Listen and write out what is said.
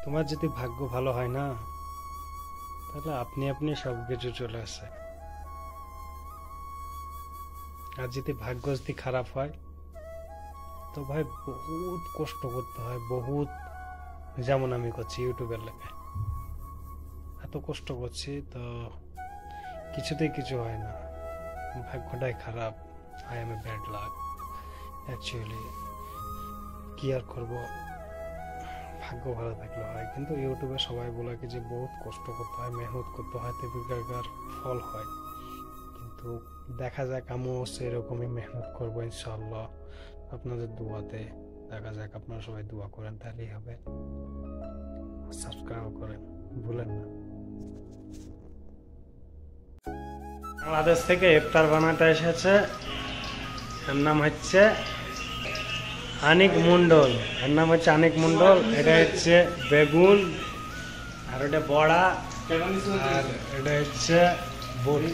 তোমার যদি ভাগ্য ভালো হয় না, তাহলে আপনি আপনি সবকিছু চলে আসে। আর যদি ভাগ্য যদি খারাপ হয়, তো ভাই বহুত কষ্ট করতে হয়, বহুত। যেমন আমি করছি ইউটিউবের লেগে, এত কষ্ট করছি, তো কিছুতেই কিছু হয় না। ভাগ্যটাই খারাপ। I M a bad luck actually. কি আর করবো, ভাগ্য ভালো থাকলে হয়। কিন্তু ইউটিউবে সবাই বলে কি যে বহুত কষ্ট করতে হয়, মেহনত করতে হয়, তেবেকার ফল হয়। কিন্তু দেখা যাক, আমিও সেরকমই মেহনত করবো ইনশাল্লাহ, আপনাদের দোয়াতে। দেখা যাক, আপনারা সবাই দোয়া করেন, তাহলেই হবে। সাবস্ক্রাইব করেন, ভুলেন না। বাংলাদেশ থেকে ইফতার বানাতে এসেছে, এর নাম হচ্ছে আনিক মন্ডল। এর নাম হচ্ছে আনিক মন্ডল। এটা হচ্ছে বেগুন, আর এটা বড়া, আর এটা হচ্ছে বড়ি।